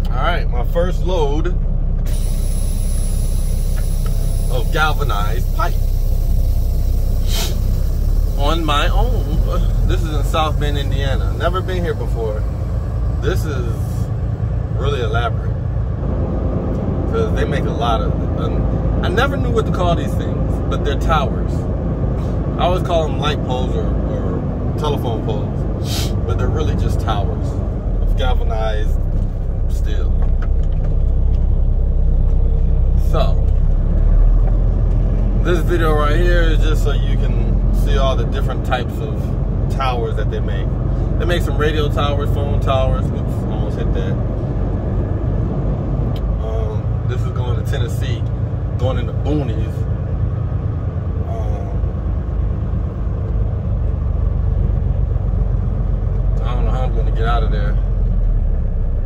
Alright, my first load of galvanized pipe on my own. This is in South Bend, Indiana. Never been here before. This is really elaborate because they make a lot of I never knew what to call these things, but they're towers. I always call them light poles or telephone poles, but they're really just towers of galvanized steel. So this video right here is just so you can see all the different types of towers that they make. They make some radio towers, phone towers. Oops, almost hit that. This is going to Tennessee, going in the boonies. I don't know how I'm going to get out of there,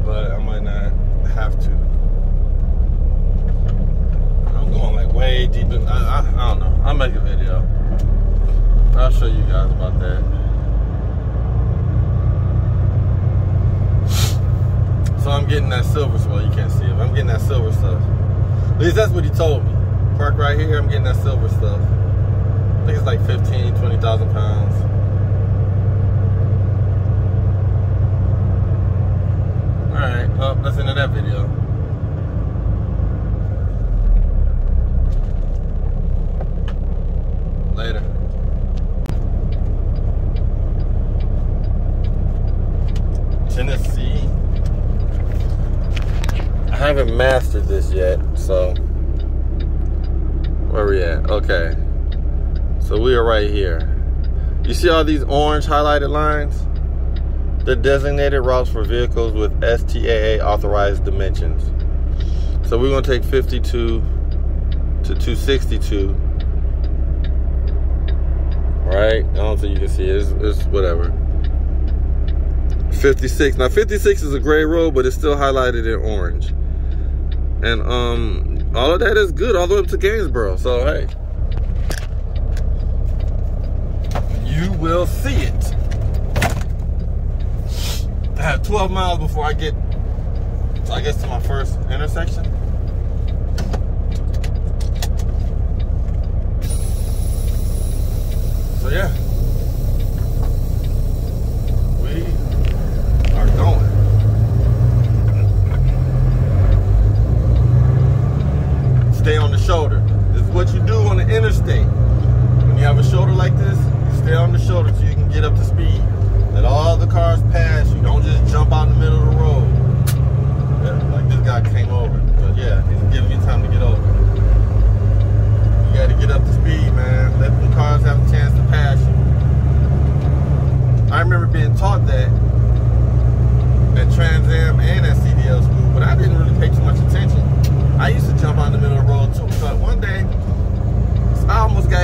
but I might not have to. I'm going like way deep in, I don't know. I'll make a video. I'll show you guys about that. So I'm getting that silver stuff. Well, you can't see it, but I'm getting that silver stuff. At least that's what he told me. Park right here, I'm getting that silver stuff. I think it's like 15,000, 20,000 pounds. Alright, well, that's the end of that video. Later. Tennessee. I haven't mastered this yet, so where we at? Okay, so we are right here. You see all these orange highlighted lines? They're designated routes for vehicles with STAA authorized dimensions. So we're gonna take 52 to 262. Right? I don't think you can see it. It's whatever. 56. Now 56 is a gray road, but it's still highlighted in orange. And all of that is good all the way up to Gainesboro. So hey, you will see it. I have 12 miles before I get, so I guess, to my first intersection. So yeah, we are going. Stay on the shoulder. This is what you do on the interstate. When you have a shoulder like this, you stay on the shoulder so you can get up to speed. Let all the cars pass. You don't just jump out in the middle of the road. Yeah, like this guy came over. But yeah, he's giving you time to get over. You got to get up to speed, man. Let the cars have a chance to pass you. I remember being taught that at Trans Am and at CDL school, but I didn't really pay too much attention. I used to jump out in the middle of the road too, but one day I almost got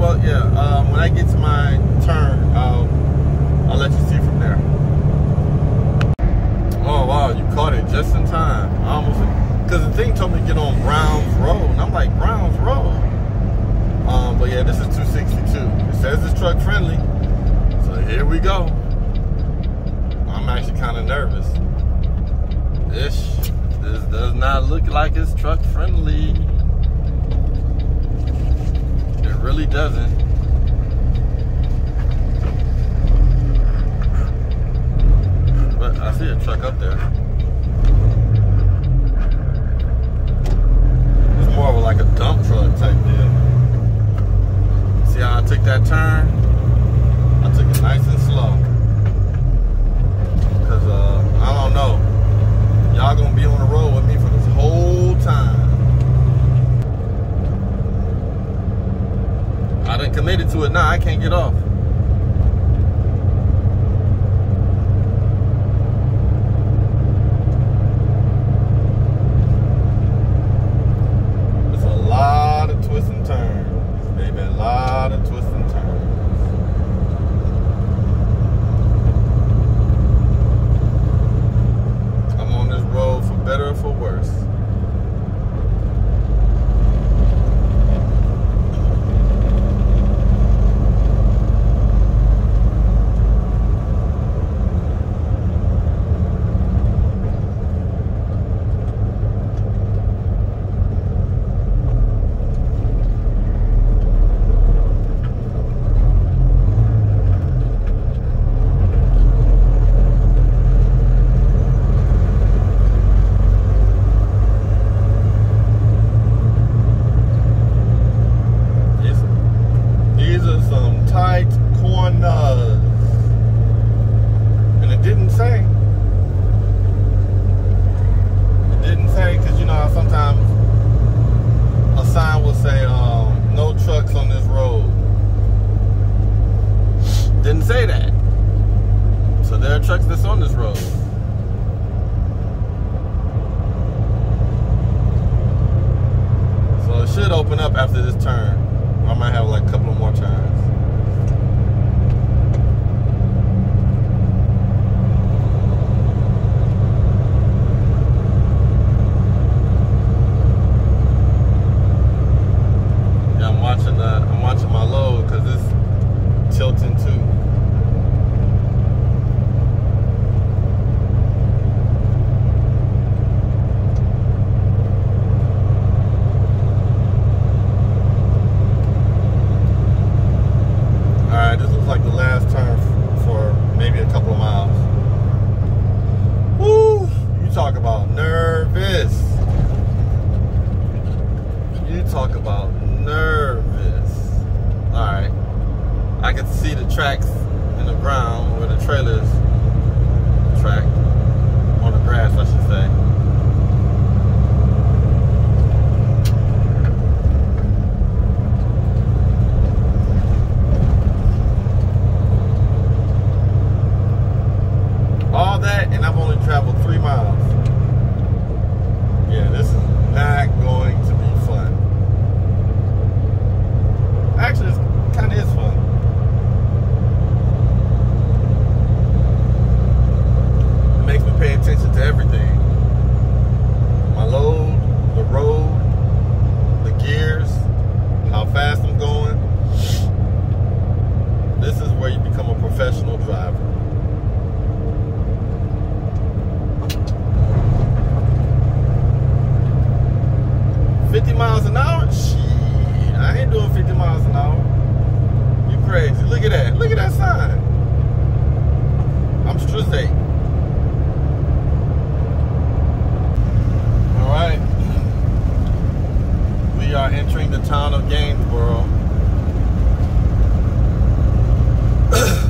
well, yeah. When I get to my turn, I'll let you see from there. Oh wow, you caught it just in time. I almost, because the thing told me to get on Browns Road, and I'm like, Browns Road. But yeah, this is 262. It says it's truck friendly, so here we go. I'm actually kind of nervous. This does not look like it's truck friendly. It really doesn't. But I see a truck up there. It's more of like a dump truck type deal. See how I took that turn? I took it nice and slow. Cause I don't know. Y'all gonna be on the road with me for this whole time. I done committed to it now. I can't get off. It's a lot of twists and turns, baby. A lot of twists and turns. I'm on this road for better or for worse. Trucks that's on this road. So it should open up after this turn. I might have like a couple of more turns. Yeah, I'm watching my load because it's tilting too. Like the last turn for maybe a couple of miles. Woo! You talk about nervous. You talk about nervous. Alright. I can see the tracks in the ground where the trailer's tracked. On the grass, I should say. And I've only traveled 3 miles. Yeah, this is not going to be fun. Actually, it kind of is fun. It makes me pay attention to everything. My load, the road, the gears, how fast I'm going. This is where you become a professional driver. Miles an hour? Shit, I ain't doing 50 miles an hour. You crazy. Look at that. Look at that sign. I'm stressed. Alright. We are entering the town of Gainesboro.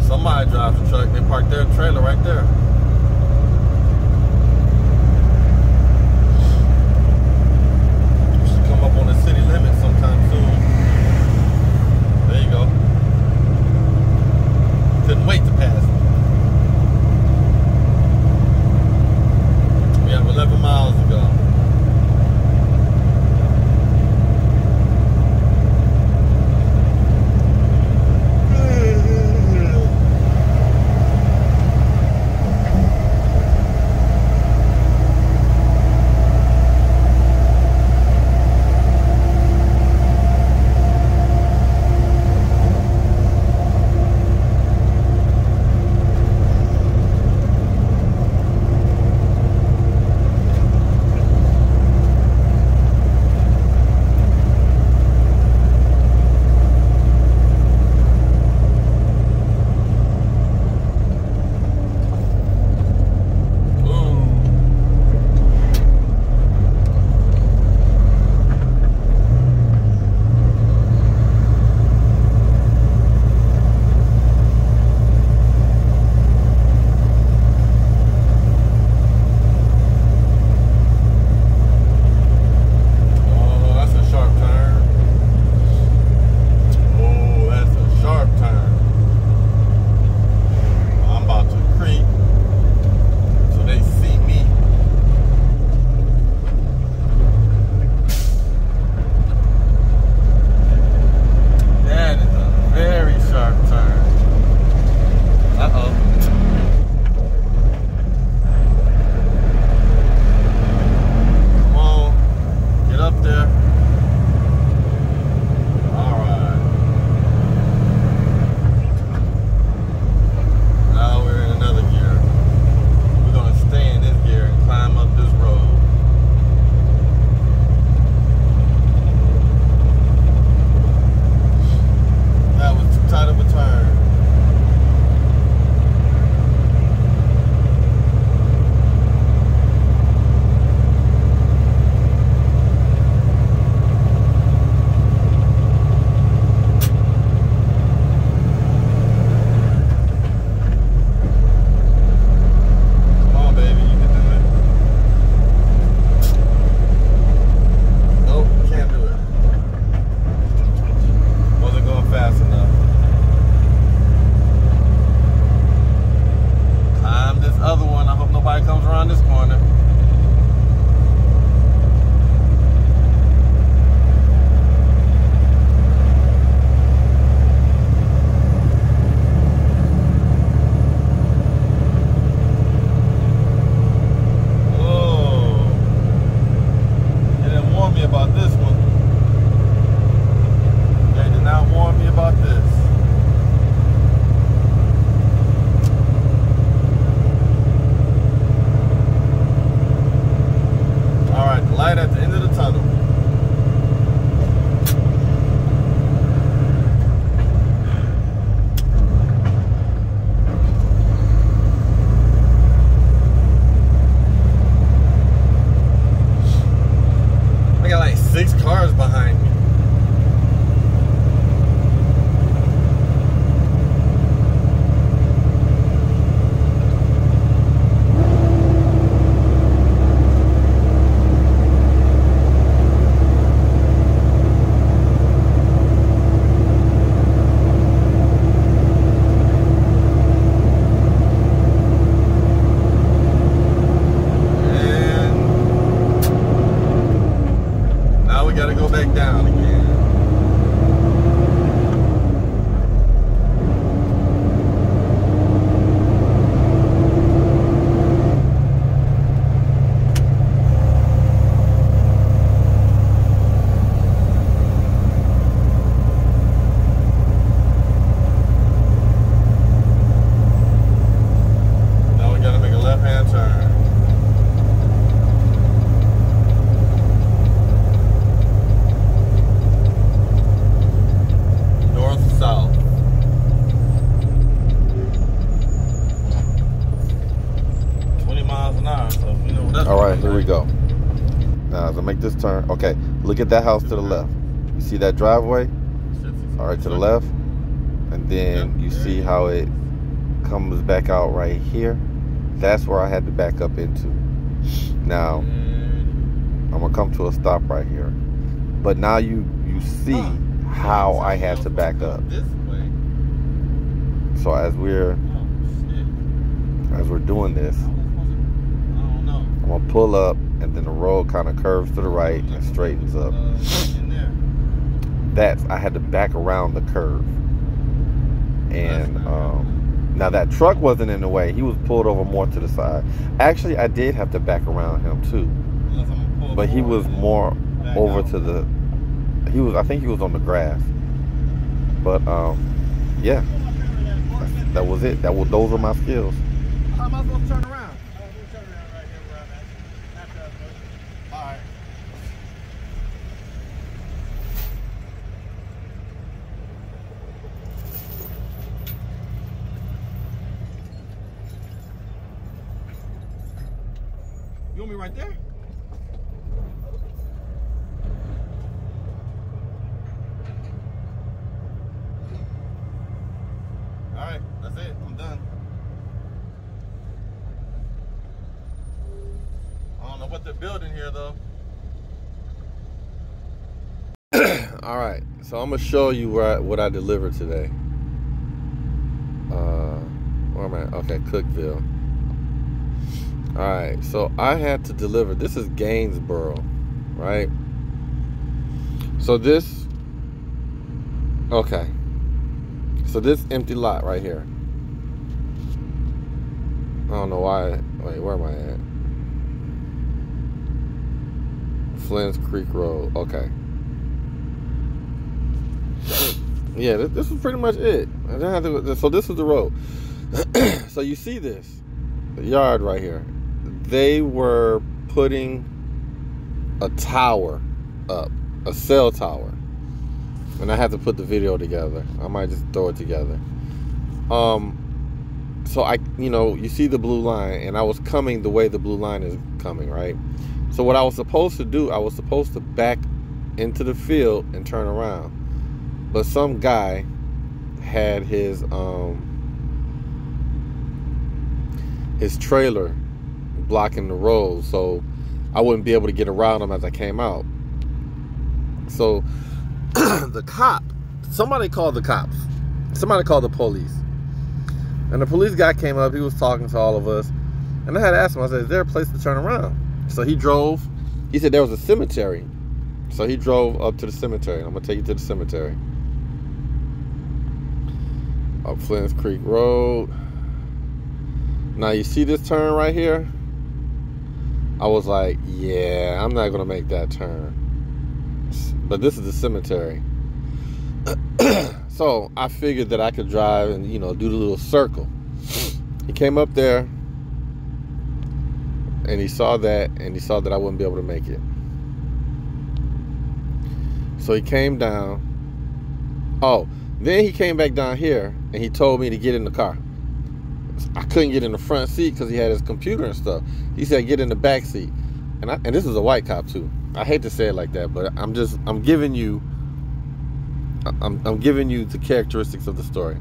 Somebody drives a truck. They parked their trailer right there. Up on the city limit sometime soon. There you go. Couldn't wait to pass it. We have 11 miles to go. So make this turn. Okay, look at that house to the left. You see that driveway? All right, to the left. And then you see how it comes back out right here. That's where I had to back up into. Now, I'm going to come to a stop right here. But now you see how I had to back up. So as we're doing this, I'm going to pull up, and then the road kind of curves to the right and straightens up. I had to back around the curve. And now that truck wasn't in the way. He was pulled over more to the side. Actually, I did have to back around him too. But he was more over to the, I think he was on the grass. But yeah, that was it. Those were my skills. How am I supposed to turn around? We'll turn around right here where I'm at. All right. You want me right there? All right, that's it. I'm done. I don't know what they're building here, though. All right, so I'm gonna show you what I delivered today. Where am I? Okay, Cookeville. All right, so I had to deliver. This is Gainsboro, right? So this, okay. So this empty lot right here. I don't know why. Wait, where am I at? Flint's Creek Road. Okay. Yeah, this is pretty much it. I didn't have to, so this is the road. So you see this, the yard right here. They were putting a tower up, a cell tower. And I had to put the video together. I might just throw it together. So you see the blue line, and I was coming the way the blue line is coming, right? So what I was supposed to do, I was supposed to back into the field and turn around. But some guy had his trailer blocking the road, so I wouldn't be able to get around him as I came out. So somebody called the cops. Somebody called the police. And the police guy came up, he was talking to all of us. And I had asked him, I said, is there a place to turn around? So he drove, he said there was a cemetery. So he drove up to the cemetery. I'm gonna take you to the cemetery. Up Flint's Creek Road. Now you see this turn right here? I was like, yeah, I'm not gonna make that turn. But this is the cemetery. So I figured that I could drive and, do the little circle. He came up there and he saw that I wouldn't be able to make it. So he came down. Oh, then he came back down here and he told me to get in the car. I couldn't get in the front seat because he had his computer and stuff. He said, get in the back seat. And this is a white cop too. I hate to say it like that, but I'm giving you the characteristics of the story.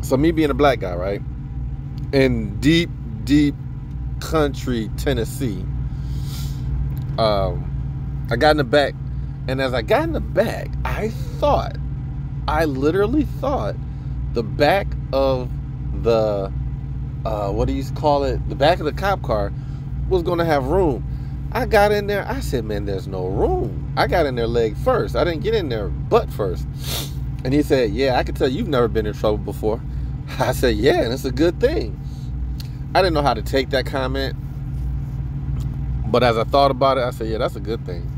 So me being a black guy, right? In deep, deep country Tennessee, I got in the back. And as I got in the back, I literally thought the back of the, what do you call it? The back of the cop car was going to have room. I got in there. I said, man, there's no room. I got in there leg first. I didn't get in there butt first. And he said, yeah, I can tell you've never been in trouble before. I said, yeah, and it's a good thing. I didn't know how to take that comment. But as I thought about it, I said, yeah, that's a good thing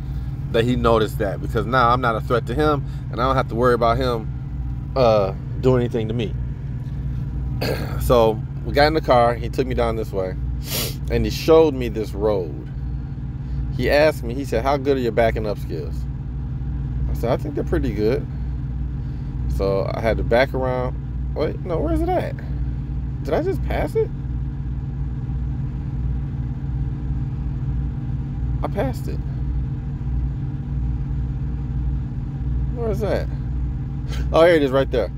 that he noticed that, because now I'm not a threat to him and I don't have to worry about him doing anything to me. So we got in the car. He took me down this way and he showed me this road. He asked me, he said, how good are your backing up skills? I said, I think they're pretty good. So I had to back around. Wait, no, where's it at? Did I just pass it? I passed it. Where is that? Oh, here it is right there.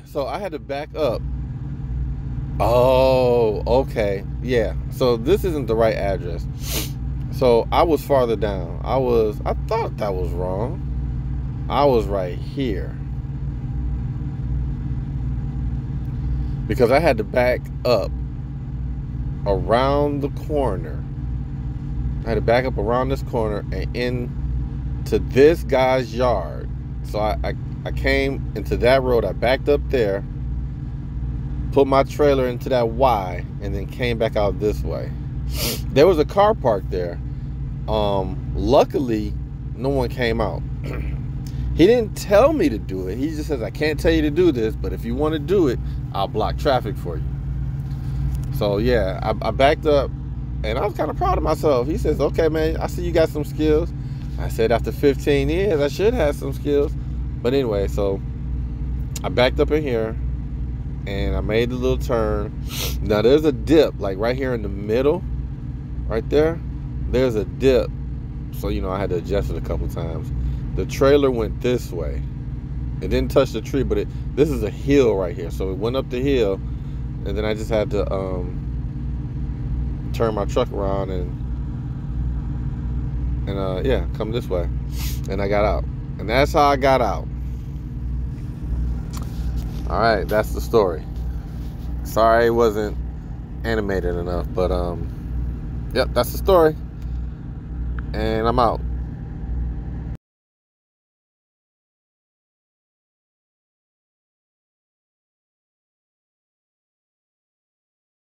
So I had to back up. Oh, okay. Yeah. So this isn't the right address. So I was farther down. I thought that was wrong. I was right here. Because I had to back up around the corner. I had to back up around this corner and into this guy's yard. So I came into that road. I backed up there, put my trailer into that Y, and then came back out this way. There was a car parked there. Luckily, no one came out. He didn't tell me to do it. He just says, I can't tell you to do this, but if you want to do it, I'll block traffic for you. So yeah, I backed up, and I was kind of proud of myself. He says, okay, man, I see you got some skills. I said, after 15 years, I should have some skills. But anyway, so I backed up in here, and I made the little turn. Now, there's a dip, like right here in the middle, right there. There's a dip. So, you know, I had to adjust it a couple times. The trailer went this way. It didn't touch the tree, but this is a hill right here. So it went up the hill, and then I just had to turn my truck around and yeah, come this way. And I got out. And that's how I got out. All right, that's the story. Sorry it wasn't animated enough, but yep, that's the story. And I'm out.